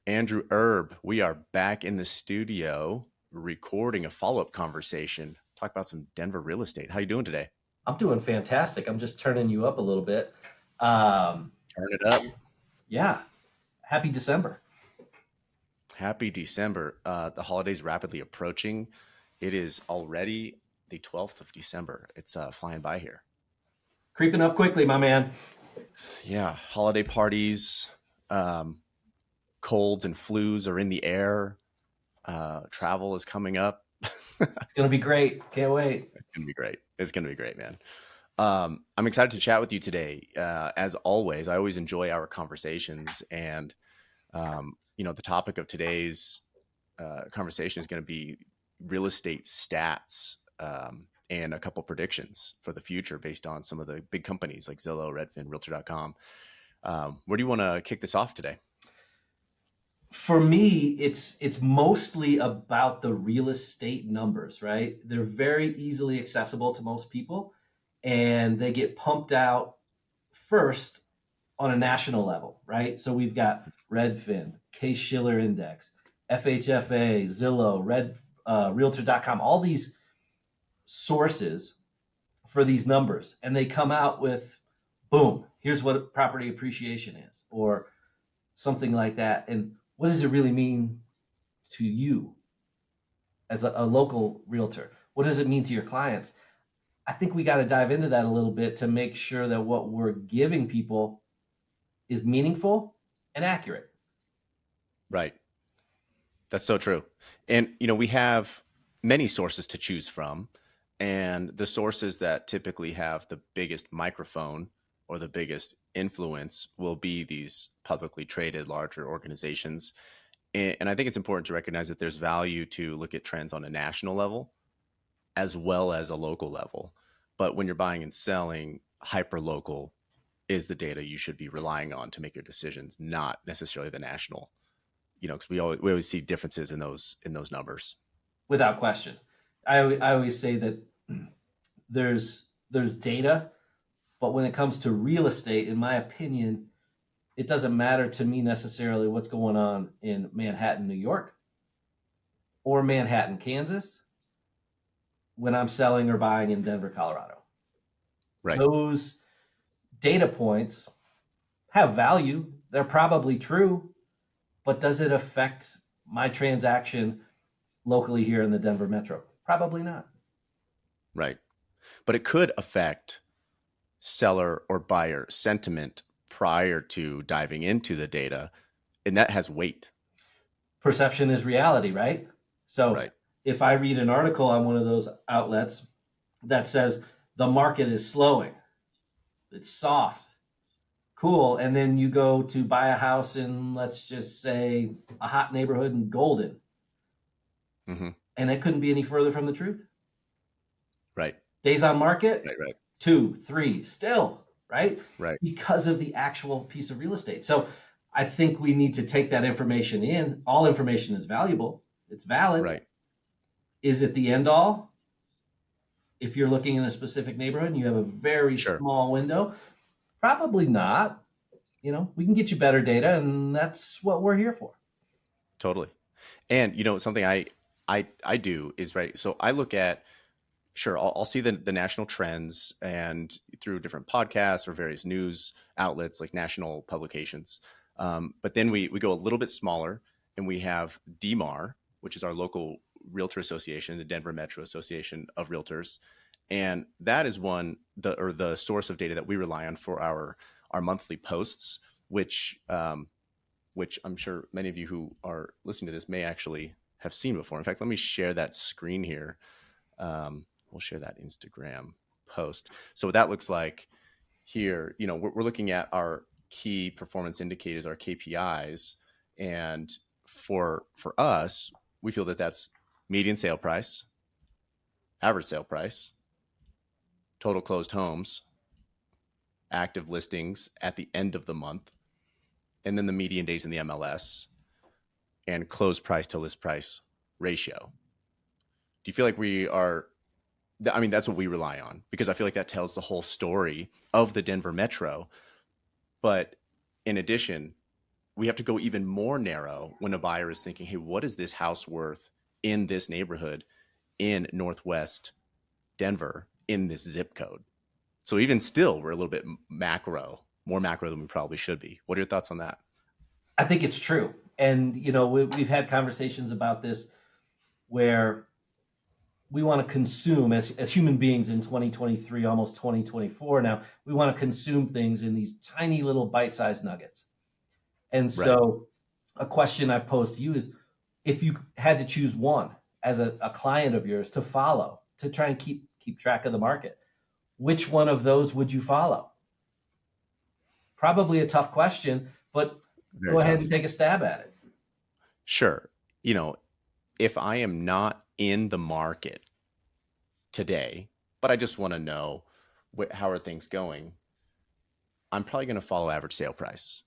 Andrew Erb. We are back in the studio recording a follow-up conversation. Talk about some Denver real estate. How you doing today? I'm doing fantastic. I'm just turning you up a little bit. Um, Turn it up. yeah, happy December. Happy December. The holidays rapidly approaching. It is already the 12th of December. It's flying by here. Creeping up quickly, my man. Yeah, holiday parties, um, colds and flus are in the air. Travel is coming up. It's going to be great. Can't wait. It's gonna be great. It's gonna be great, man. I'm excited to chat with you today. As always, I always enjoy our conversations, and the topic of today's conversation is going to be real estate stats and a couple predictions for the future based on some of the big companies like Zillow, Redfin, Realtor.com. Where do you want to kick this off today? For me, it's mostly about the real estate numbers, right? They're very easily accessible to most people, and they get pumped out first on a national level, right? So we've got Redfin, Case-Shiller Index, FHFA, Zillow, Realtor.com, all these sources for these numbers, and they come out with, boom, here's what property appreciation is, or something like that. And what does it really mean to you as a local realtor? What does it mean to your clients? I think we got to dive into that a little bit to make sure that what we're giving people is meaningful and accurate. Right. That's so true. And, we have many sources to choose from. And the sources that typically have the biggest microphone or the biggest influence will be these publicly traded larger organizations. And I think it's important to recognize that there's value to look at trends on a national level as well as a local level. But when you're buying and selling, hyper local is the data you should be relying on to make your decisions, not necessarily the national. Because we always see differences in those numbers. Without question. I always say that there's data, but when it comes to real estate, in my opinion, it doesn't matter to me necessarily what's going on in Manhattan, New York, or Manhattan, Kansas, when I'm selling or buying in Denver, Colorado. Right. Those data points have value. They're probably true, but does it affect my transaction locally here in the Denver metro? Probably not. Right. But it could affect seller or buyer sentiment prior to diving into the data, and that has weight. Perception is reality, right? So Right. if I read an article on one of those outlets that says the market is slowing, it's soft, cool, and then you go to buy a house in, let's just say, a hot neighborhood in Golden, Hmm. and it couldn't be any further from the truth. Right. Days on market, Right. Right. 2, 3, still, right? Right. Because of the actual piece of real estate. So I think we need to take that information in. All information is valuable. It's valid. Right. Is it the end all? If you're looking in a specific neighborhood and you have a very Sure. small window, probably not. We can get you better data, and that's what we're here for. Totally. And something I do is, right. So I look at, sure, I'll see the national trends and through different podcasts or various news outlets like national publications. But then we go a little bit smaller, and we have DMAR, which is our local realtor association, the Denver Metro Association of Realtors. And that is the source of data that we rely on for our monthly posts, which I'm sure many of you who are listening to this may actually have seen before. In fact, let me share that screen here. We'll share that Instagram post. So what that looks like here, we're looking at our key performance indicators, our KPIs, and for us, we feel that that's median sale price, average sale price, total closed homes, active listings at the end of the month, and then the median days in the MLS and close price to list price ratio. Do you feel like we are? I mean, that's what we rely on, because I feel like that tells the whole story of the Denver Metro. But in addition, we have to go even more narrow when a buyer is thinking, hey, what is this house worth in this neighborhood in Northwest Denver in this zip code? So even still, we're a little bit macro, more macro than we probably should be. What are your thoughts on that? I think it's true. And, we've had conversations about this where we want to consume as human beings in 2023, almost 2024 now, we want to consume things in these tiny little bite-sized nuggets. And Right. so a question I've posed to you is, if you had to choose one as a client of yours to follow, to try and keep track of the market, which one of those would you follow? Probably a tough question, but Very go ahead and tough. take a stab at it. Sure. If I am not in the market today, but I just want to know how are things going, I'm probably going to follow average sale price.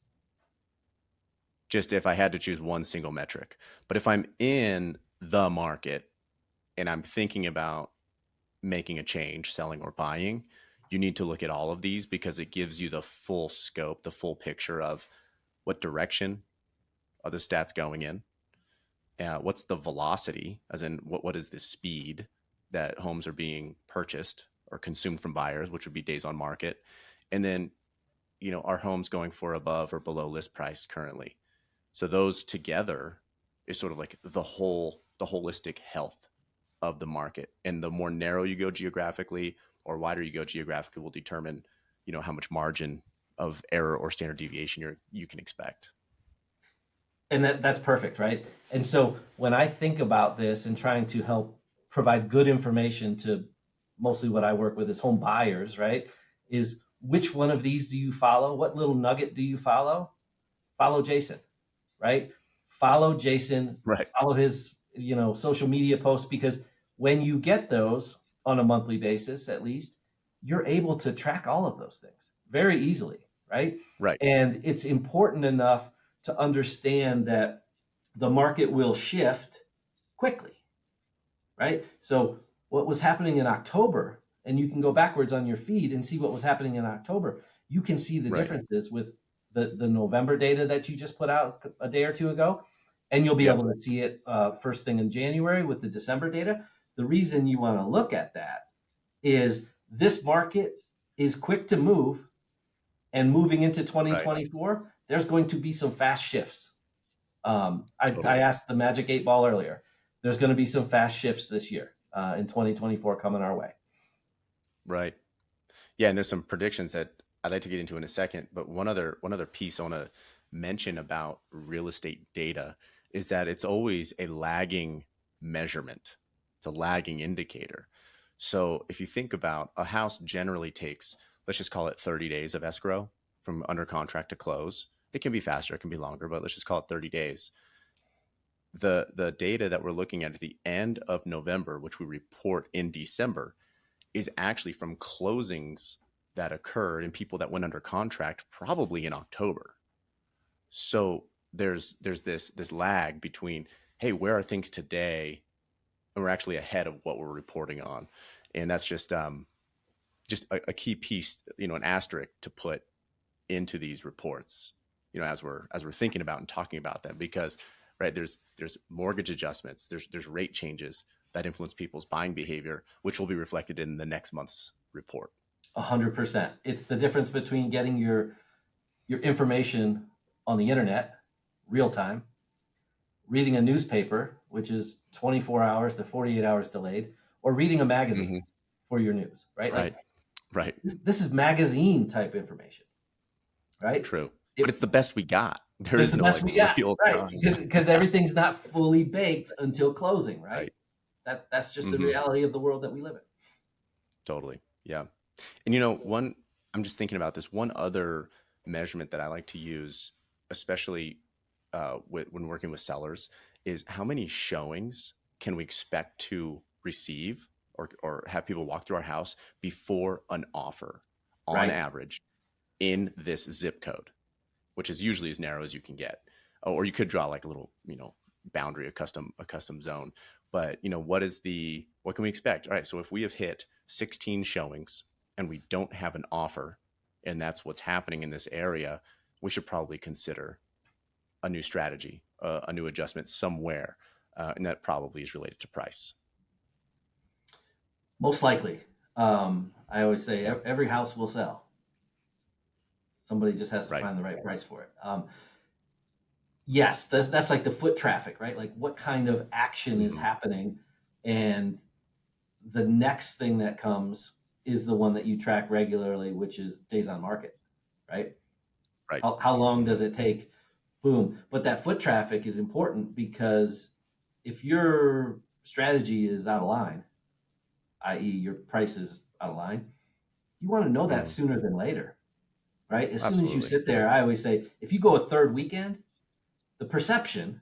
Just if I had to choose one single metric. But if I'm in the market and I'm thinking about making a change, selling or buying, you need to look at all of these because it gives you the full scope, the full picture of what direction are the stats going in, what's the velocity, as in what is the speed that homes are being purchased or consumed from buyers, which would be days on market, and then are homes going for above or below list price currently. So those together is sort of like the holistic health of the market. And the more narrow you go geographically or wider you go geographically will determine, how much margin of error or standard deviation you can expect. And that's perfect, right? And so when I think about this and trying to help provide good information to mostly what I work with is home buyers, right? Is which one of these do you follow? What little nugget do you follow? Follow Jason, right? Follow Jason, Right. follow his, social media posts, because when you get those on a monthly basis, at least, you're able to track all of those things very easily, right? Right. And it's important enough to understand that the market will shift quickly, right? So what was happening in October, and you can go backwards on your feed and see what was happening in October. You can see the Right. differences with the November data that you just put out a day or two ago, and you'll be Yep. able to see it first thing in January with the December data. The reason you want to look at that is this market is quick to move, and moving into Right. 2024, there's going to be some fast shifts. I Totally. asked the Magic 8 Ball earlier. There's going to be some fast shifts this year in 2024 coming our way. Right. Yeah, and there's some predictions that I'd like to get into in a second, but one other piece I want to mention about real estate data is that it's always a lagging measurement. It's a lagging indicator. So if you think about a house generally takes, let's just call it 30 days of escrow from under contract to close. It can be faster, it can be longer, but let's just call it 30 days. The data that we're looking at the end of November, which we report in December, is actually from closings that occurred and people that went under contract probably in October. So there's this lag between, hey, where are things today, and we're actually ahead of what we're reporting on, and that's just a key piece, an asterisk to put into these reports, as we're thinking about and talking about them, because right there's mortgage adjustments, there's rate changes that influence people's buying behavior, which will be reflected in the next month's report. 100%. It's the difference between getting your information on the internet, real time, reading a newspaper, which is 24 hours to 48 hours delayed, or reading a magazine Mm-hmm. for your news, right? Like Right. Right. this is magazine type information, right? True. But It, it's the best we got. There it's is the no best like we got, real right? time. Because everything's not fully baked until closing, right? Right. That's just the Mm-hmm. reality of the world that we live in. Totally. Yeah. And I'm just thinking about this. One other measurement that I like to use, especially when working with sellers, is how many showings can we expect to receive or have people walk through our house before an offer on Right. average in this zip code, which is usually as narrow as you can get. Or you could draw like a little, boundary, a custom zone. But what can we expect? All right. So if we have hit 16 showings and we don't have an offer, and that's what's happening in this area, we should probably consider a new strategy, a new adjustment somewhere, and that probably is related to price. Most likely. I always say Yeah. every house will sell. Somebody just has to Right. find the right price for it. Yes, that's like the foot traffic, right? Like what kind of action is Hmm. happening, and the next thing that comes is the one that you track regularly, which is days on market, right? Right. How long Hmm. does it take? Boom. But that foot traffic is important because if your strategy is out of line, i.e., your price is out of line, you want to know that Hmm. sooner than later, right? As soon as you Absolutely. sit there, I always say, if you go a third weekend, the perception,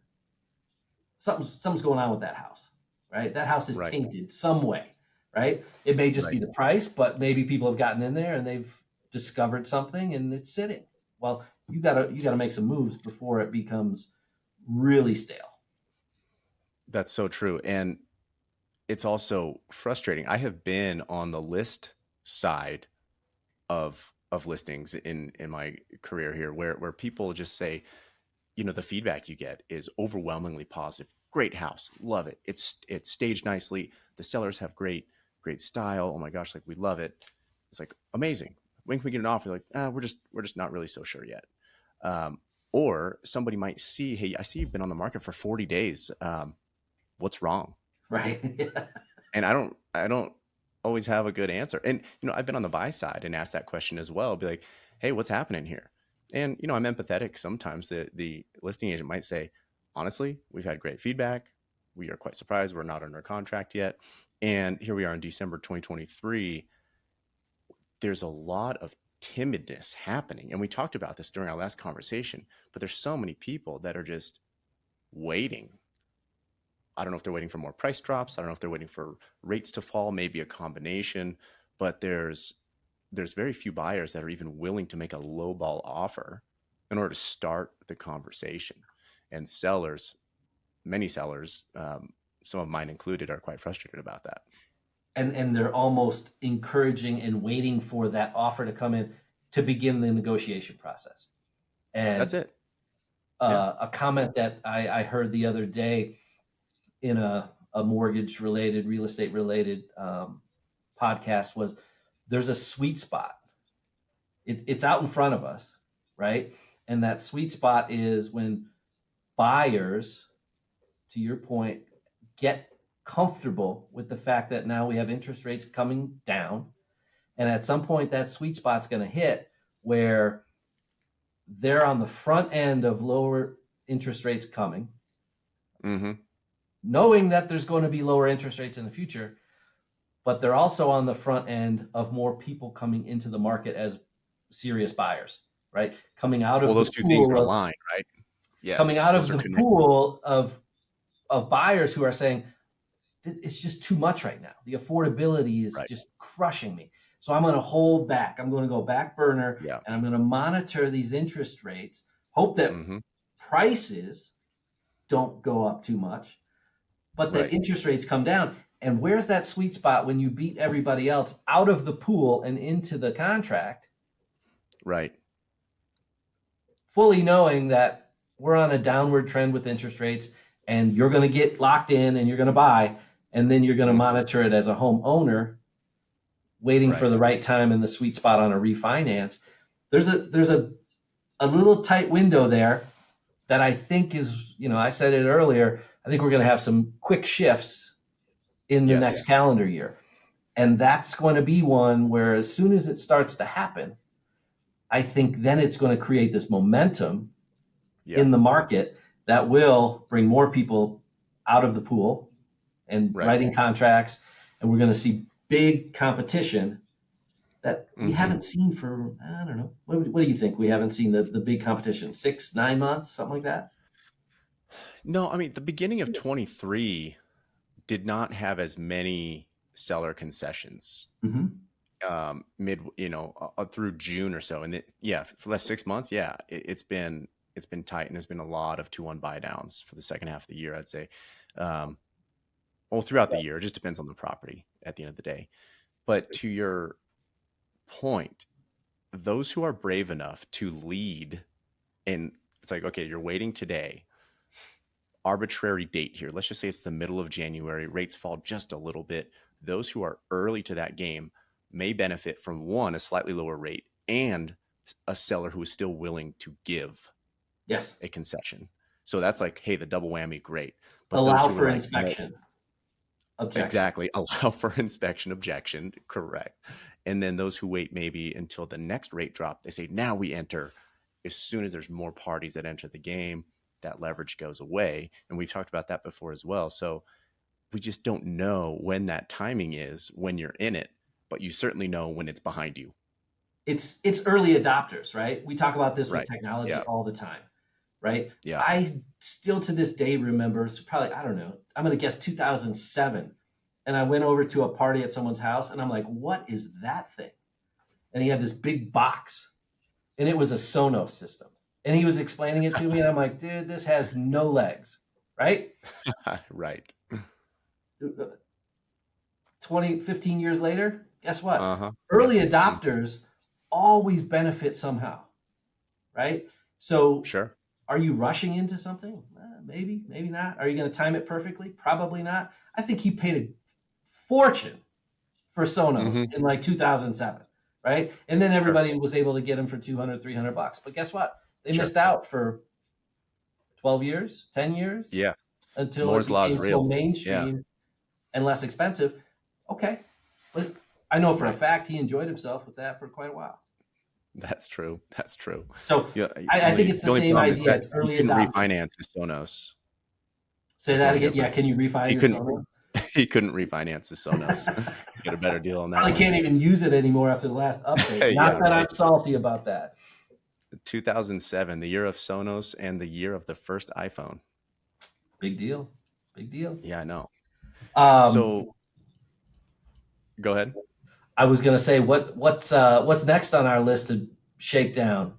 something's going on with that house, right? That house is Right. tainted some way, right? It may just Right. be the price, but maybe people have gotten in there and they've discovered something and it's sitting. Well, you gotta make some moves before it becomes really stale. That's so true. And it's also frustrating. I have been on the list side of listings in my career here, where people just say, the feedback you get is overwhelmingly positive. Great house, love it. It's staged nicely. The sellers have great style. Oh my gosh, like we love it. It's like amazing. When can we get an offer? Like, we're just not really so sure yet. Um, or somebody might see, hey, I see you've been on the market for 40 days. What's wrong? Right? And I don't always have a good answer. And I've been on the buy side and asked that question as well. Be like, hey, what's happening here? And I'm empathetic. Sometimes the listing agent might say, honestly, we've had great feedback. We are quite surprised we're not under contract yet. And here we are in December 2023. There's a lot of timidness happening. And we talked about this during our last conversation, but there's so many people that are just waiting. I don't know if they're waiting for more price drops. I don't know if they're waiting for rates to fall, maybe a combination, but there's very few buyers that are even willing to make a lowball offer in order to start the conversation. And sellers, many sellers, some of mine included, are quite frustrated about that. And they're almost encouraging and waiting for that offer to come in to begin the negotiation process. That's And it. Yeah. a comment that I heard the other day in a mortgage related, real estate related podcast was there's a sweet spot. It's out in front of us, right? And that sweet spot is when buyers, to your point, get comfortable with the fact that now we have interest rates coming down. And at some point, that sweet spot's going to hit where they're on the front end of lower interest rates coming, Mm-hmm. knowing that there's going to be lower interest rates in the future, but they're also on the front end of more people coming into the market as serious buyers, right? Well, those two things are aligned, right? Coming Yes, out those of are the connected. pool of buyers who are saying it's just too much right now. The affordability is Right. just crushing me. So I'm going to hold back. I'm going to go back burner Yeah. and I'm going to monitor these interest rates, hope that Mm-hmm. prices don't go up too much, but that Right. interest rates come down. And where's that sweet spot when you beat everybody else out of the pool and into the contract, Right. fully knowing that we're on a downward trend with interest rates and you're going to get locked in and you're going to buy, and then you're going to Mm-hmm. monitor it as a homeowner waiting for Right. the right time and the sweet spot on a refinance. There's a little tight window there that I think is, I said it earlier, I think we're going to have some quick shifts in the next Yes. calendar year. And that's going to be one where as soon as it starts to happen, I think then it's going to create this momentum Yeah. in the market that will bring more people out of the pool and Right. writing contracts. And we're going to see big competition that we Mm-hmm. haven't seen for, I don't know. What do you think? We haven't seen the big competition, 6, 9 months, something like that. No, I mean, the beginning of 23 did not have as many seller concessions, Mm-hmm. mid, through June or so. And yeah, for the last 6 months, yeah, it's been tight, and there's been a lot of 2-1 buy downs for the second half of the year, I'd say. Um, well, throughout the year, it just depends on the property at the end of the day. But to your point, those who are brave enough to lead, and It's like, okay, you're waiting today, arbitrary date here. Let's just say it's the middle of January, rates fall just a little bit. Those who are early to that game may benefit from one, a slightly lower rate, and a seller who is still willing to give Yes. a concession. So that's like, hey, the double whammy, great. But those Allow who are for like, no, inspection. Objection. exactly, allow for inspection, objection, correct. And then those who wait maybe until the next rate drop, they say, now we enter. As soon as there's more parties that enter the game, that leverage goes away. And we've talked about that before as well. So we just don't know when that timing is when you're in it, but you certainly know when it's behind you. It's early adopters, right? We talk about this with Right. technology Yeah. all the time, right? Yeah. I still to this day remember, it's probably, I don't know, I'm going to guess 2007. And I went over to a party at someone's house and I'm like, what is that thing? And he had this big box and it was a Sonos system. And he was explaining it to me and I'm like, dude, this has no legs, right? Right. 15 years later, guess what? Uh-huh. Early Yep. adopters always benefit somehow, right? So Sure. are you rushing into something? Maybe, maybe not. Are you going to time it perfectly? Probably not. I think he paid a fortune for Sonos in like 2007, right? And then everybody was able to get them for 200, $300. But guess what? They missed out for 12 years, 10 years. Yeah. Until Moore's it Law is became real. so mainstream and less expensive. Okay. But I know for a fact he enjoyed himself with that for quite a while. That's true. That's true. So yeah, I think it's the same idea. It's early he couldn't adopters. refinance his Sonos. Say that again. Yeah, can you refi your Sonos? He couldn't refinance his Sonos. Get a better deal on that. I can't even use it anymore after the last update. Not that I'm salty about that. 2007, the year of Sonos and the year of the first iPhone. Big deal. Big deal. Yeah, I know. So go ahead. I was going to say, what's next on our list to shake down?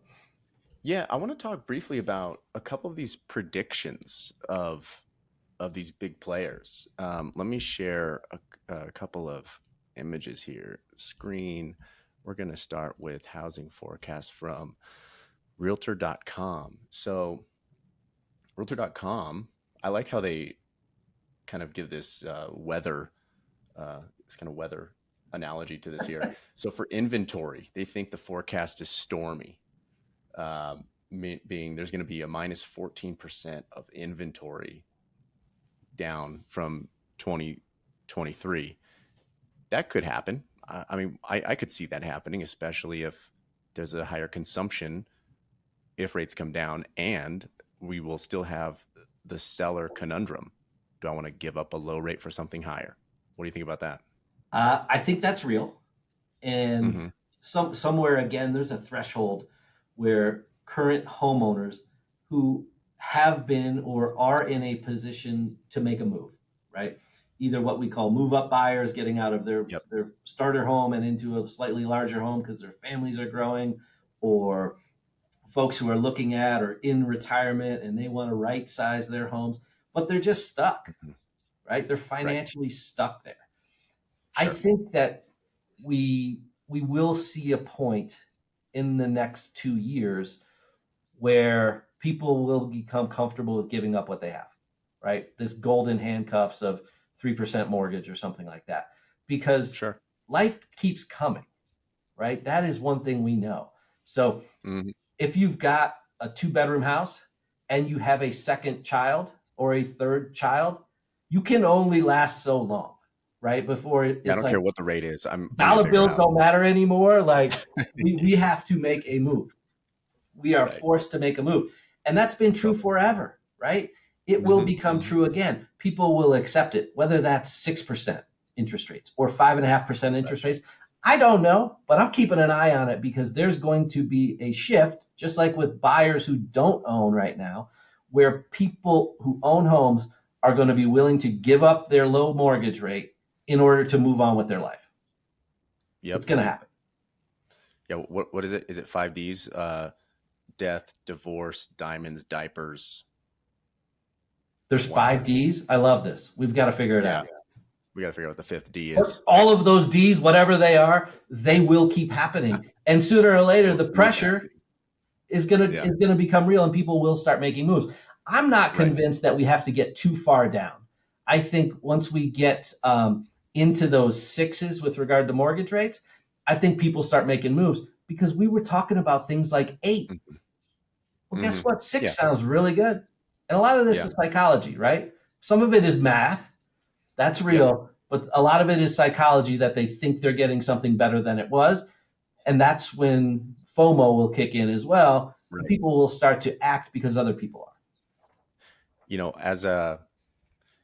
Yeah, I want to talk briefly about a couple of these predictions of these big players. Let me share a couple of images here. Screen. We're going to start with housing forecast from Realtor.com. So Realtor.com, I like how they kind of give this weather analogy to this here. So for inventory, they think the forecast is stormy, being there's going to be a minus 14% of inventory down from 2023. That could happen. I mean, I could see that happening, especially if there's a higher consumption, if rates come down, and we will still have the seller conundrum. Do I want to give up a low rate for something higher? What do you think about that? I think that's real. And somewhere, again, there's a threshold where current homeowners who have been or are in a position to make a move, right? Either what we call move up buyers, getting out of their starter home and into a slightly larger home because their families are growing, or folks who are looking at or in retirement and they want to right size their homes, but they're just stuck, right? They're financially stuck there. Sure. I think that we will see a point in the next 2 years where people will become comfortable with giving up what they have, right? This golden handcuffs of 3% mortgage or something like that, because life keeps coming, right? That is one thing we know. So if you've got a 2-bedroom house and you have a second child or a third child, you can only last so long, right? Before it's I don't care what the rate is. dollar bills don't matter anymore. Like we have to make a move. We are forced to make a move. And that's been true forever, right? It will become true again. People will accept it, whether that's 6% interest rates or 5.5% interest rates. I don't know, but I'm keeping an eye on it because there's going to be a shift, just like with buyers who don't own right now, where people who own homes are going to be willing to give up their low mortgage rate in order to move on with their life. Yep. It's going to happen. Yeah. What is it? Is it 5 Ds? Death, divorce, diamonds, diapers. There's 5 Ds. I love this. We've got to figure it out. We got to figure out what the 5th D is. All of those Ds, whatever they are, they will keep happening. And sooner or later, the pressure Yeah. is gonna become real, and people will start making moves. I'm not Right. convinced that we have to get too far down. I think once we get into those sixes with regard to mortgage rates, I think people start making moves because we were talking about things like eight. Mm-hmm. Well, guess Mm-hmm. what? Six Yeah. sounds really good. And a lot of this Yeah. is psychology, right? Some of it is math, that's Yeah. real, but a lot of it is psychology that they think they're getting something better than it was. And that's when FOMO will kick in as well. And Right. people will start to act because other people are.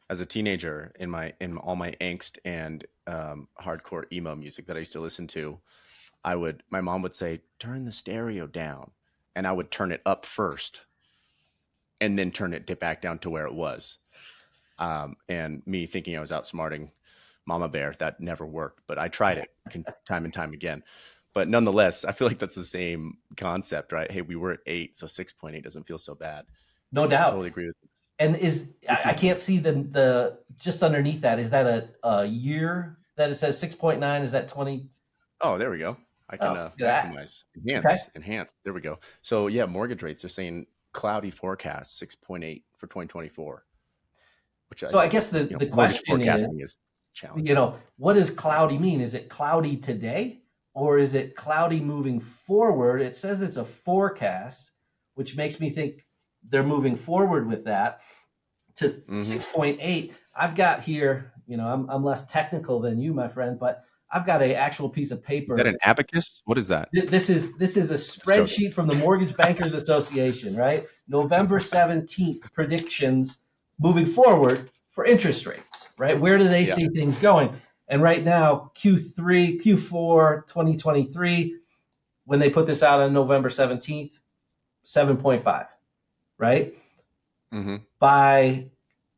As a teenager, in all my angst and hardcore emo music that I used to listen to, my mom would say, turn the stereo down. And I would turn it up first and then turn it back down to where it was. And me thinking I was outsmarting Mama Bear, that never worked, but I tried it time and time again. But nonetheless, I feel like that's the same concept, right? Hey, we were at 8, so 6.8 doesn't feel so bad. No doubt. Totally agree with you. And Which I is, can't see the just underneath that. Is that a year that it says 6.9? Is that 20? oh, there we go. I can Oh, look at that. maximize, Okay. enhance. There we go. So yeah, mortgage rates are saying cloudy forecast 6.8 for 2024, which I So I think guess is, the mortgage question is, forecasting is challenging. what does cloudy mean? Is it cloudy today or is it cloudy moving forward? It says it's a forecast, which makes me think they're moving forward with that to Hmm. 6.8. I've got here, I'm less technical than you, my friend, but I've got a actual piece of Is that paper. an abacus? What is that? This is a Just joking. spreadsheet from the Mortgage Bankers Association, right? November 17th predictions moving forward for interest rates, right? Where do they Yeah. see things going? And right now, Q4 2023, when they put this out on November 17th, 7.5, right? Hmm. By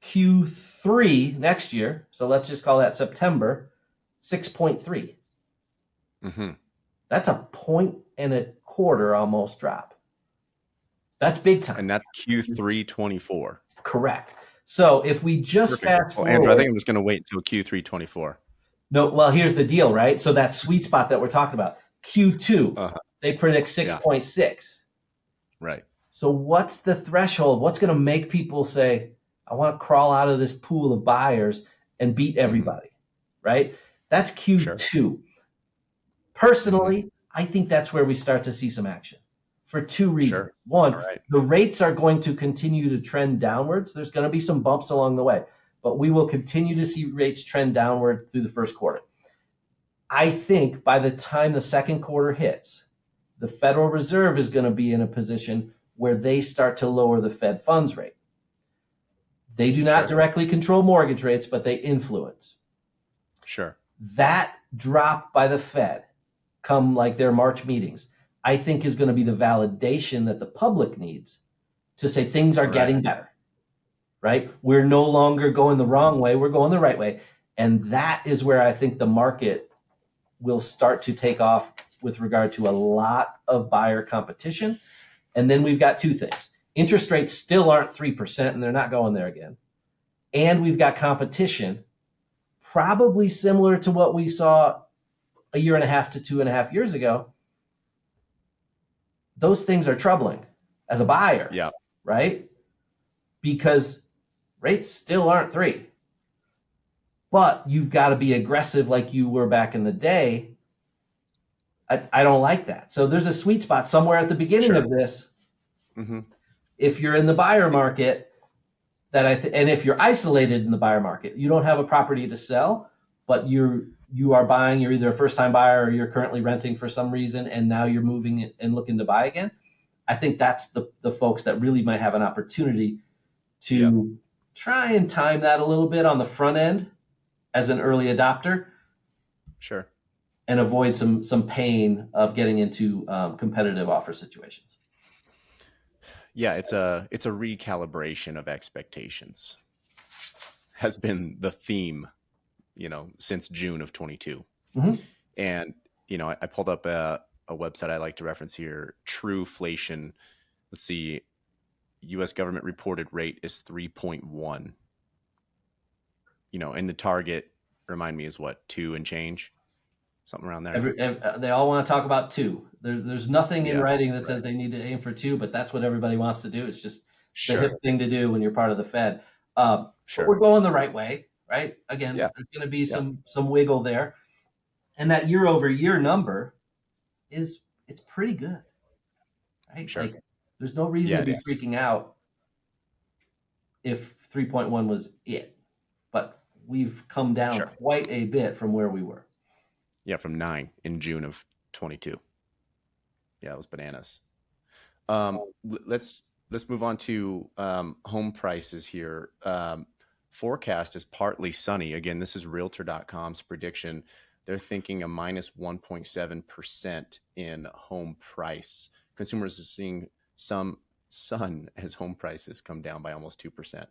Q3 next year, so let's just call that September, 6.3. Hmm. That's a point and a quarter almost drop. That's big time. And that's Q3 24. Correct. So if we just Perfect. fast Well, Andrew, I think forward, I'm just going to wait until Q3 24. no, well, here's the deal, right? So that sweet spot that we're talking about, Q2, Uh-huh. they predict Yeah. 6.6. Right. So what's the threshold? What's going to make people say, I want to crawl out of this pool of buyers and beat Hmm. everybody, right? That's Sure. Q2. Hmm. Personally, I think that's where we start to see some action for two reasons. Sure. All One, right. the rates are going to continue to trend downwards. There's going to be some bumps along the way, but we will continue to see rates trend downward through the first quarter. I think by the time the second quarter hits, the Federal Reserve is going to be in a position where they start to lower the Fed funds rate. They do not Sure. directly control mortgage rates, but they influence. Sure. That drop by the Fed come like their March meetings, I think is going to be the validation that the public needs to say things are Right. getting better, right? We're no longer going the wrong way, we're going the right way. And that is where I think the market will start to take off with regard to a lot of buyer competition. And then we've got two things. Interest rates still aren't 3%, and they're not going there again. And we've got competition, probably similar to what we saw a year and a half to 2.5 years ago. Those things are troubling as a buyer, Yeah. right? Because rates still aren't 3, but you've got to be aggressive like you were back in the day. I don't like that. So there's a sweet spot somewhere at the beginning Sure. of this. Hmm. If you're in the buyer market, and if you're isolated in the buyer market, you don't have a property to sell, but you are buying. You're either a first time buyer or you're currently renting for some reason, and now you're moving and looking to buy again. I think that's the folks that really might have an opportunity Yeah. to try and time that a little bit on the front end as an early adopter Sure. and avoid some pain of getting into competitive offer situations. Yeah. It's a recalibration of expectations has been the theme, since June of 22. Mm-hmm. And, I pulled up a website I like to reference here, Trueflation. Let's see. US government reported rate is 3.1, and the target, remind me, is what, 2 and change? something around there. They all want to talk about 2. There's nothing in Yeah, writing that says right. they need to aim for 2, but that's what everybody wants to do. It's just the hip Sure, thing to do when you're part of the Fed. But sure. we're going the right way, right? Again, Yeah, there's going to be yeah, some wiggle there, and that year over year number it's pretty good, right? sure. Like there's no reason Yeah, to it be is. freaking out if 3.1 was it, but we've come down Sure. quite a bit from where we were. Yeah, from 9 in June of 22. Yeah, it was bananas. Let's move on to home prices here. Forecast is partly sunny. Again, this is Realtor.com's prediction. They're thinking a minus 1.7% in home price. Consumers are seeing some sun as home prices come down by almost 2%.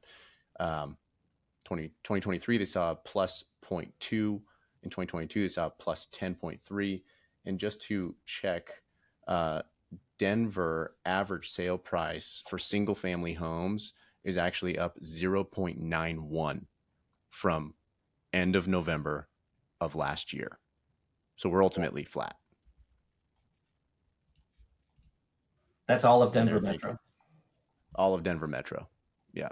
2023, they saw a plus 0.2. In 2022, they saw a plus 10.3. And just to check, Denver average sale price for single family homes is actually up 0.91 from end of November of last year. So we're ultimately flat. That's all of And Denver they're Metro. thinking all of Denver Metro. Yeah.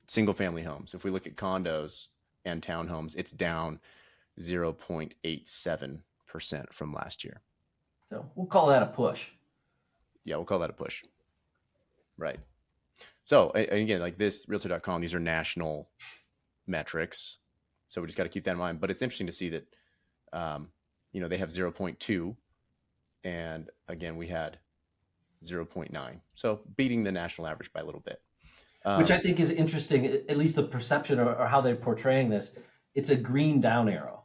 Single family homes. If we look at condos and townhomes, it's down 0.87% from last year. So we'll call that a push. Yeah, we'll call that a push. Right. So, and again, like this, Realtor.com, these are national metrics. So we just got to keep that in mind. But it's interesting to see that, they have 0.2. And again, we had 0.9. So beating the national average by a little bit. Which I think is interesting, at least the perception or how they're portraying this. It's a green down arrow.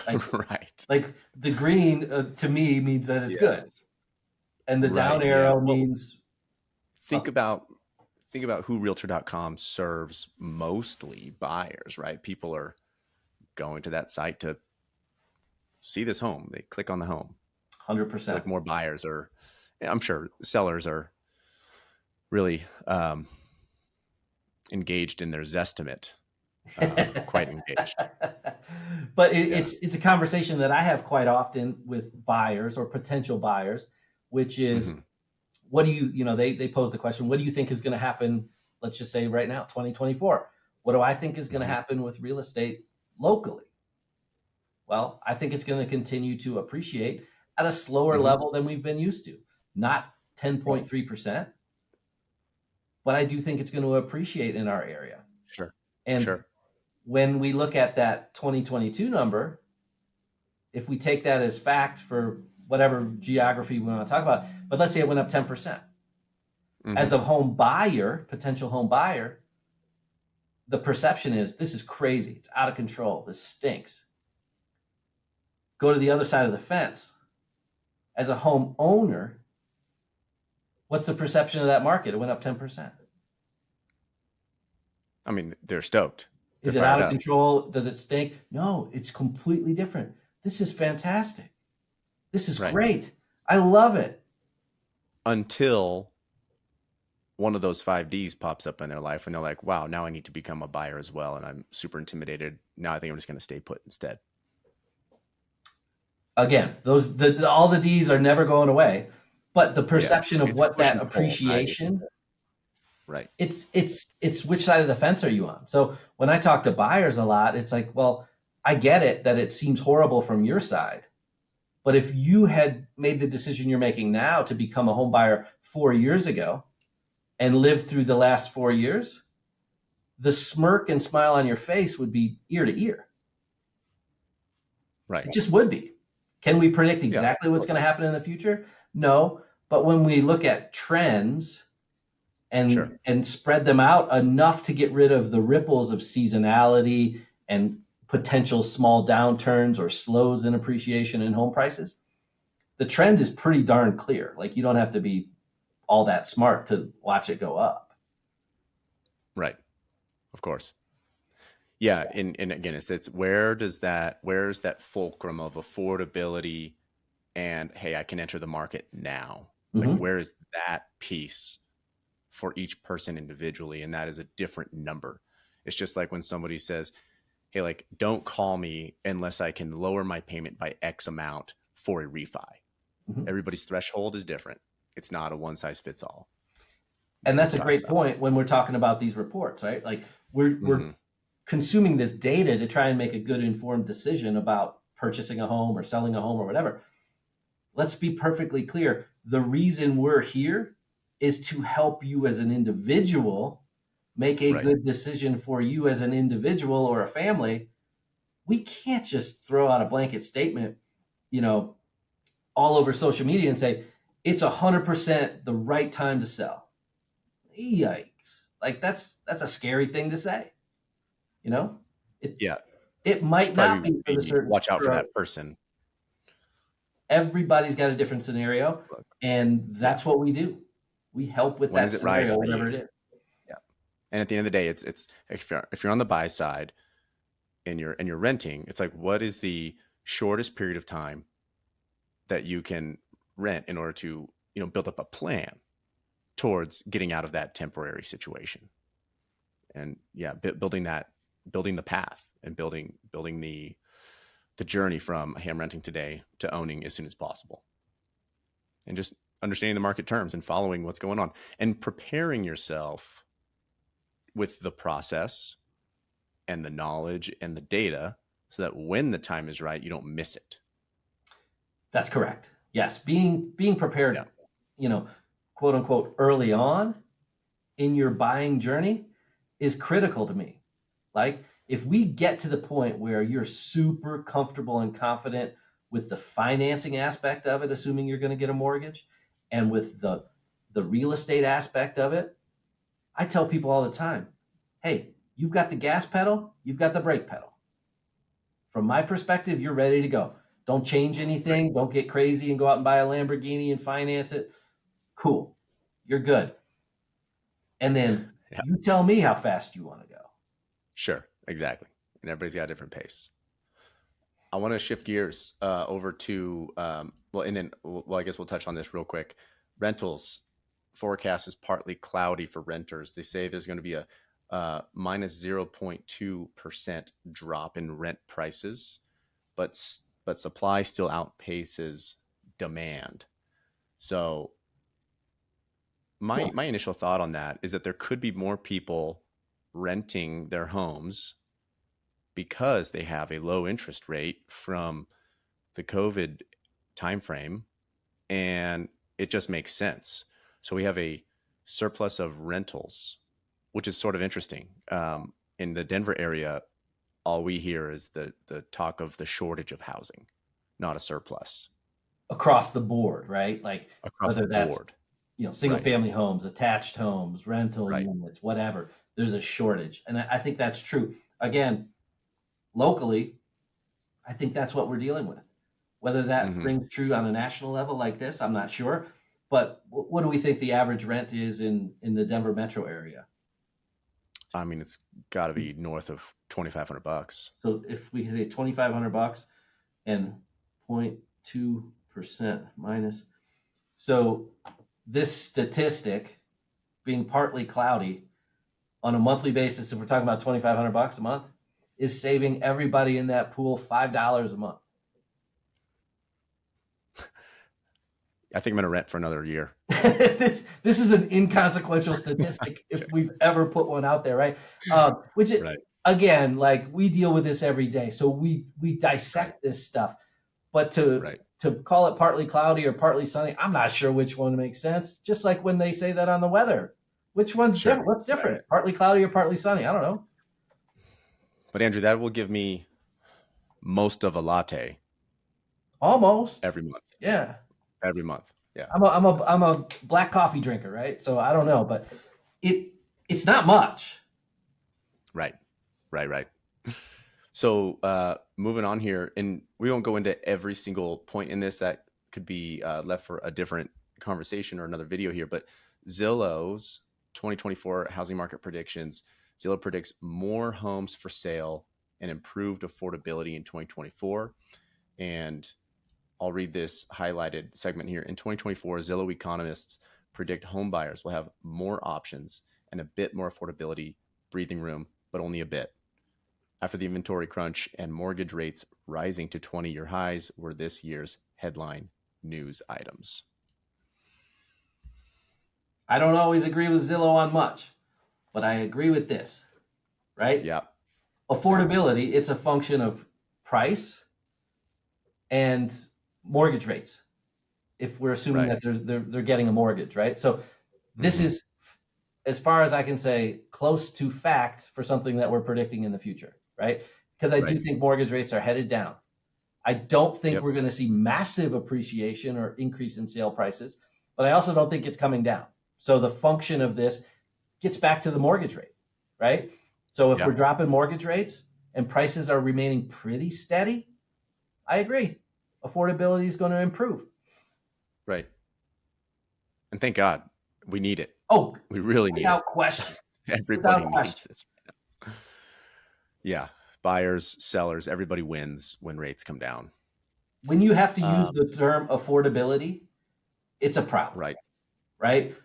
Right. Like the green to me means that it's good, Yes. and the Right. down Yeah. arrow Well, means think about who Realtor.com serves, mostly buyers, right? People are going to that site to see this home. They click on the home. I feel 100%. like more buyers are, I'm sure sellers are really engaged in their Zestimate, quite engaged. But Yeah. it's a conversation that I have quite often with buyers or potential buyers, which is Mm-hmm. what do they pose the question, what do you think is going to happen? Let's just say right now, 2024. What do I think is going to Mm-hmm. happen with real estate locally? Well, I think it's going to continue to appreciate at a slower Mm-hmm. level than we've been used to. Not Right. 10.3%, but I do think it's going to appreciate in our area. Sure. And Sure. when we look at that 2022 number, if we take that as fact for whatever geography we want to talk about, but let's say it went up 10%. Mm-hmm. As a home buyer, potential home buyer, the perception is this is crazy. It's out of control. This stinks. Go to the other side of the fence. As a home owner, what's the perception of that market? It went up 10%. I mean, they're stoked. They're Is it out fired of up control? Does it stink? No, it's completely different. This is fantastic. This is right great. I love it. until one of those 5Ds pops up in their life and they're like, wow, now I need to become a buyer as well. And I'm super intimidated. Now I think I'm just going to stay put instead. Again, all the D's are never going away, but the Yeah. perception of It's a what push that and pull, right? appreciation, Right. it's which side of the fence are you on? So when I talk to buyers a lot, it's like, well, I get it that it seems horrible from your side, but if you had made the decision you're making now to become a home buyer 4 years ago and lived through the last 4 years, the smirk and smile on your face would be ear to ear. Right. It just would be. Can we predict Yeah. exactly what's going to happen in the future? No. But when we look at trends Sure. and spread them out enough to get rid of the ripples of seasonality and potential small downturns or slows in appreciation in home prices, the trend is pretty darn clear. Like you don't have to be all that smart to watch it go up. Right. Of course. Yeah. And again, it's where's that fulcrum of affordability and, hey, I can enter the market now. Like, Mm-hmm. where is that piece for each person individually? And that is a different number. It's just like when somebody says, hey, like, don't call me unless I can lower my payment by X amount for a refi. Mhm. Everybody's threshold is different. It's not a one size fits all, which And we've that's a talked great about. point when we're talking about these reports, right? Like we're Hmm. consuming this data to try and make a good informed decision about purchasing a home or selling a home or whatever. Let's be perfectly clear. The reason we're here is to help you as an individual make a Right. good decision for you as an individual or a family. We can't just throw out a blanket statement, you know, all over social media and say it's 100% the right time to sell. Yikes! Like that's a scary thing to say. You know, it Yeah. it You should might not probably be for the maybe certain. watch out for For that person. everybody's got a different scenario, Look, and yeah. that's what we do. We help with When that is it right scenario, for whatever you? it is. Yeah. And at the end of the day, it's if you're on the buy side and you're renting, it's like, what is the shortest period of time that you can rent in order to, build up a plan towards getting out of that temporary situation? And yeah, building the path and building the journey from, hey, I'm renting today to owning as soon as possible, and just understanding the market terms and following what's going on and preparing yourself with the process and the knowledge and the data so that when the time is right, you don't miss it. That's correct. Yes, being Yeah. prepared, you know, quote unquote, early on in your buying journey is critical to me. Like if we get to the point where you're super comfortable and confident with the financing aspect of it, assuming you're going to get a mortgage, and with the real estate aspect of it, I tell people all the time, hey, you've got the gas pedal, you've got the brake pedal. From my perspective, you're ready to go. Don't change Right. anything. Don't get crazy and go out and buy a Lamborghini and finance it. Cool. You're good. And then Yeah. you tell me how fast you want to go. Sure. Exactly. And everybody's got a different pace. I want to shift gears over to well, and then I guess we'll touch on this real quick. Rentals forecast is partly cloudy for renters. They say there's going to be a minus 0.2% drop in rent prices, but supply still outpaces demand. So Huh. my initial thought on that is that there could be more people renting their homes because they have a low interest rate from the COVID timeframe, and it just makes sense. So we have a surplus of rentals, which is sort of interesting. In the Denver area, all we hear is the talk of the shortage of housing, not a surplus Across the board, right? Like across whether the that's, board. single Right, family homes, attached homes, rental right. units, whatever, there's a shortage. And I think that's true. Again, locally, I think that's what we're dealing with. Whether that Hmm. rings true on a national level like this, I'm not sure. But what do we think the average rent is in the Denver metro area? I mean, it's got to be north of $2,500. So if we say 2,500 bucks and 0.2% minus, so this statistic being partly cloudy on a monthly basis, if we're talking about 2,500 bucks a month, is saving everybody in that pool $5 a month. I think I'm going to rent for another year. This is an inconsequential statistic if we've ever put one out there, right? Which it, Right, again, like we deal with this every day, so we right, dissect this stuff. But to right. to call it partly cloudy or partly sunny, I'm not sure which one makes sense. Just like when they say that on the weather, which one's Sure. different? What's Right, different? right. Partly cloudy or partly sunny? I don't know. But Andrew, that will give me most of a latte Almost, every month. yeah. Every month. Yeah. I'm That's a black coffee drinker, right? So I don't know, but it it's not much. right. Right, right. So moving on here, and we won't go into every single point in this. That could be left for a different conversation or another video here. But Zillow's 2024 housing market predictions. Zillow predicts more homes for sale and improved affordability in 2024. And I'll read this highlighted segment here. In 2024, Zillow economists predict home buyers will have more options and a bit more affordability breathing room, but only a bit. after the inventory crunch and mortgage rates rising to 20-year highs were this year's headline news items. I don't always agree with Zillow on much, but I agree with this, right? Yeah. Affordability, it's a function of price and mortgage rates. If we're assuming Right. that they're getting a mortgage, right? So this is, as far as I can say, close to fact for something that we're predicting in the future, right? Because I do Right. think mortgage rates are headed down. I don't think Yep. we're going to see massive appreciation or increase in sale prices, but I also don't think it's coming down. So the function of this gets back to the mortgage rate, right? So if Yeah. we're dropping mortgage rates and prices are remaining pretty steady, I agree. Affordability is going to improve. Right. And thank God we need it. Oh, We really need it. without question. Everybody Without needs question. this right now. Yeah. Buyers, sellers, everybody wins when rates come down. When you have to use Um, the term affordability, it's a problem, right. right?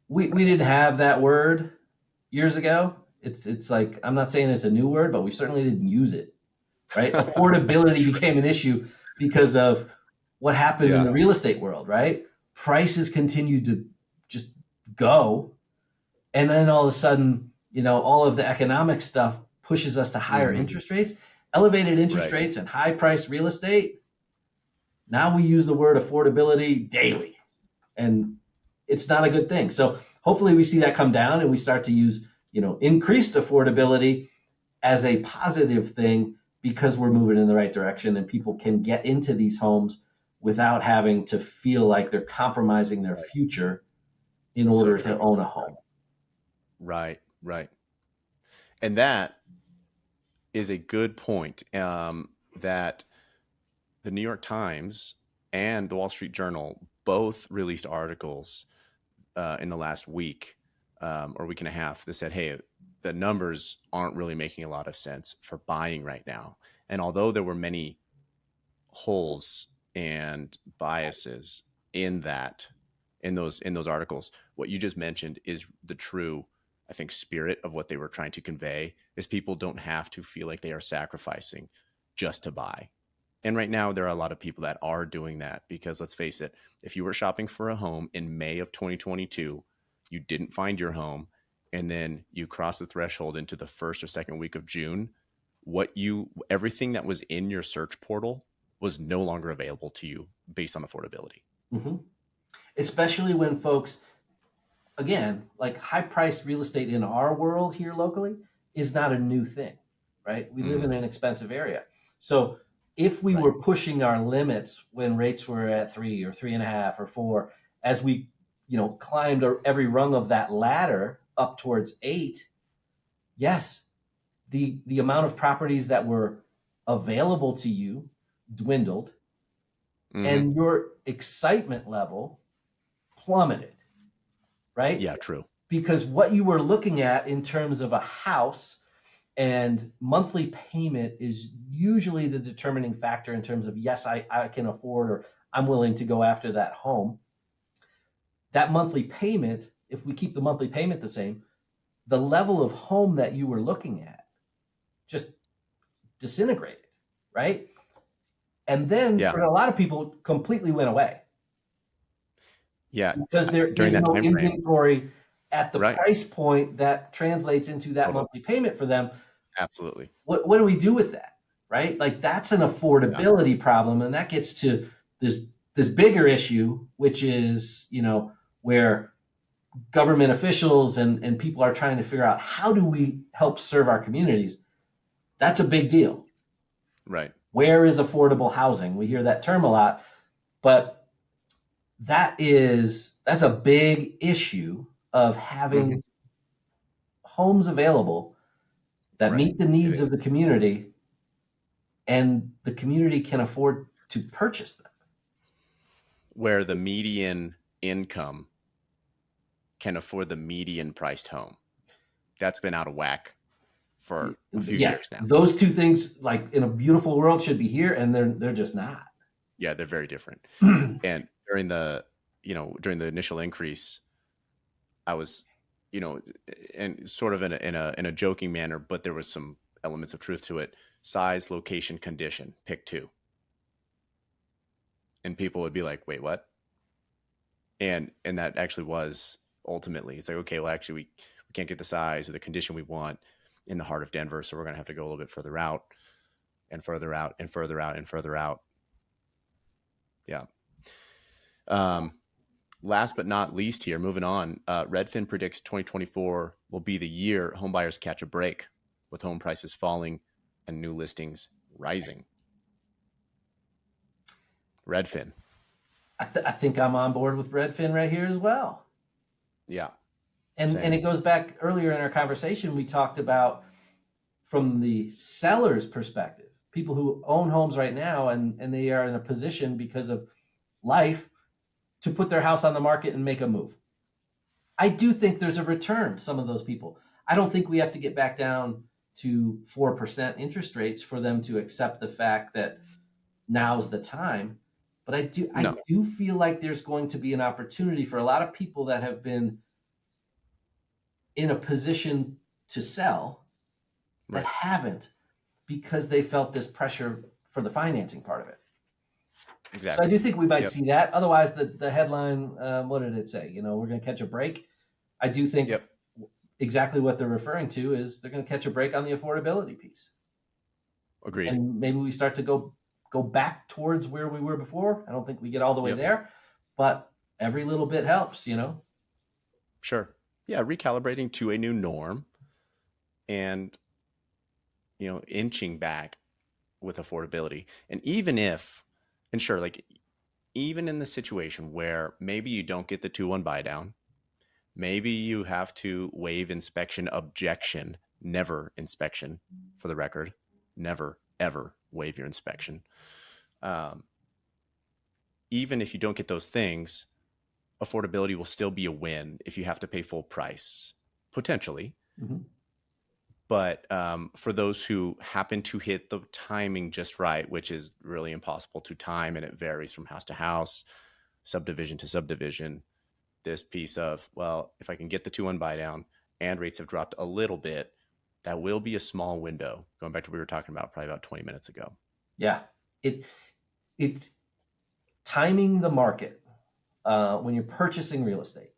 We didn't have that word years ago. It's like, I'm not saying it's a new word, but we certainly didn't use it, right? Affordability became an issue because of what happened in Yeah. the real estate world, right? Prices continued to just go, and then all of a sudden, all of the economic stuff pushes us to higher interest rates, elevated interest Right. rates, and high priced real estate. Now we use the word affordability daily, and it's not a good thing. So hopefully we see that come down and we start to use, increased affordability as a positive thing because we're moving in the right direction and people can get into these homes without having to feel like they're compromising their future in So order true. to own a home. Right. Right. And that is a good point, that the New York Times and the Wall Street Journal both released articles in the last week, or week and a half, that said, hey, the numbers aren't really making a lot of sense for buying right now. And although there were many holes and biases in those articles, what you just mentioned is the true, I think, spirit of what they were trying to convey, is people don't have to feel like they are sacrificing just to buy. And right now, there are a lot of people that are doing that because, let's face it, if you were shopping for a home in May of 2022, you didn't find your home, and then you cross the threshold into the first or second week of June, everything that was in your search portal was no longer available to you based on affordability. Mm-hmm. Especially when folks, again, like high priced real estate in our world here locally is not a new thing, right? We live in an expensive area. So if we Right. were pushing our limits when rates were at 3 or 3.5 or 4, as we, climbed every rung of that ladder up towards 8, yes, the amount of properties that were available to you dwindled Mm-hmm. and your excitement level plummeted, right? Yeah, true. Because what you were looking at in terms of a house and monthly payment is usually the determining factor in terms of, yes, I can afford or I'm willing to go after that home. That monthly payment, if we keep the monthly payment the same, the level of home that you were looking at just disintegrated, right? And then Yeah. for a lot of people, completely went away Yeah. because there During is that no time frame. inventory at the Right. price point that translates into that Totally. monthly payment for them. Absolutely. What do we do with that, right? Like that's an Yeah. affordability problem, and that gets to this bigger issue, which is where government officials and people are trying to figure out how do we help serve our communities. That's a big deal. Right. Where is affordable housing? We hear that term a lot, but that's a big issue of Mm-hmm. having homes available that Right. meet the It needs of is. the community and the community can afford to purchase them. Where the median income can afford the median priced home. That's been out of whack for a few Yeah, years now. those two things, like in a beautiful world, should be here, and they're just not. Yeah, they're very different. And during the initial increase, I was, and sort of in a joking manner, but there was some elements of truth to it. Size, location, condition, pick two. And people would be like, wait, what? And that actually was ultimately, it's like, okay, well, actually we can't get the size or the condition we want in the heart of Denver. So we're going to have to go a little bit further out and further out and further out and further out. Yeah. Last but not least here, moving on, Redfin predicts 2024 will be the year homebuyers catch a break, with home prices falling and new listings rising. Redfin. I think I'm on board with Redfin right here as well. Yeah. And it goes back earlier in our conversation, we talked about from the seller's perspective, people who own homes right now and they are in a position because of life to put their house on the market and make a move. I do think there's a return to some of those people. I don't think we have to get back down to 4% interest rates for them to accept the fact that now's the time. But I do feel like there's going to be an opportunity for a lot of people that have been in a position to sell that haven't, because they felt this pressure for the financing part of it. Exactly. So I do think we might see that. Otherwise, the headline, what did it say? We're going to catch a break. I do think exactly what they're referring to is they're going to catch a break on the affordability piece. Agreed. And maybe we start to go back towards where we were before. I don't think we get all the way there, but every little bit helps, Sure. Yeah, recalibrating to a new norm and, inching back with affordability. And even in the situation where maybe you don't get the 2-1 buy down, maybe you have to waive inspection objection, never inspection, for the record, never, ever waive your inspection. Even if you don't get those things, affordability will still be a win if you have to pay full price, potentially. Mm-hmm. But for those who happen to hit the timing just right, which is really impossible to time, and it varies from house to house, subdivision to subdivision, this piece of, well, if I can get the 2-1 buy down and rates have dropped a little bit, that will be a small window, going back to what we were talking about probably about 20 minutes ago. Yeah. It's timing the market when you're purchasing real estate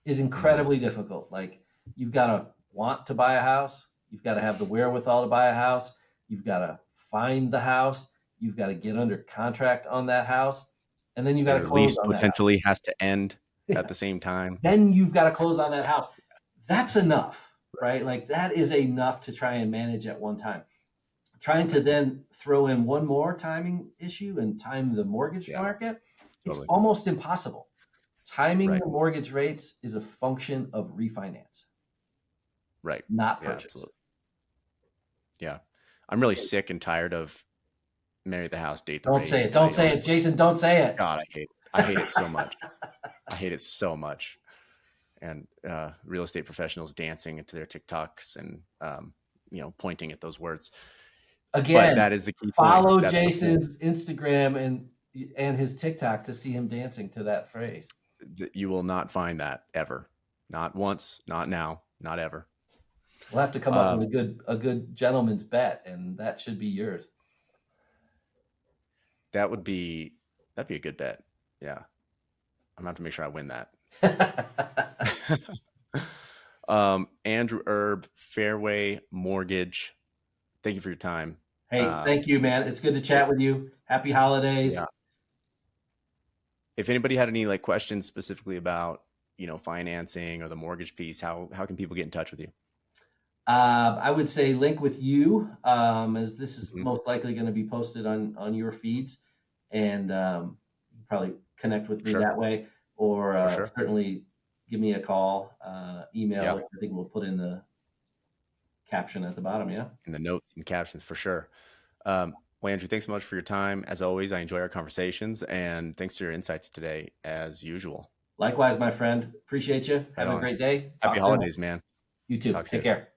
is incredibly difficult. Like, you've got to want to buy a house. You've got to have the wherewithal to buy a house. You've got to find the house. You've got to get under contract on that house. And then you've got to close on that house. Potentially has to end at the same time. Then you've got to close on that house. That's enough, right? Like, that is enough to try and manage at one time. Trying to then throw in one more timing issue and time the mortgage market, it's almost impossible. Timing the mortgage rates is a function of refinance. Right. Not purchase. Absolutely. Yeah. I'm really sick and tired of marry the house, date the rate. Don't say it. Don't say it, Jason. Don't say it. God, I hate it so much. I hate it so much. And real estate professionals dancing into their TikToks and pointing at those words. Again, but that is the key follow point. Jason's Instagram and his TikTok to see him dancing to that phrase. You will not find that ever. Not once, not now, not ever. We'll have to come up with a good gentleman's bet, and that should be yours. That'd be a good bet. Yeah. I'm gonna have to make sure I win that. Andrew Erb, Fairway Mortgage. Thank you for your time. Hey, thank you, man. It's good to chat with you. Happy holidays. Yeah. If anybody had any questions specifically about, financing or the mortgage piece, how can people get in touch with you? I would say link with you, as this is most likely going to be posted on your feeds, and probably connect with me that way, or certainly give me a call, email. I think we'll put in the caption at the bottom. Yeah. In the notes and captions for sure. Well, Andrew, thanks so much for your time. As always, I enjoy our conversations, and thanks for your insights today, as usual. Likewise, my friend. Appreciate you. Have a great day. Happy holidays, man. You too. Take care.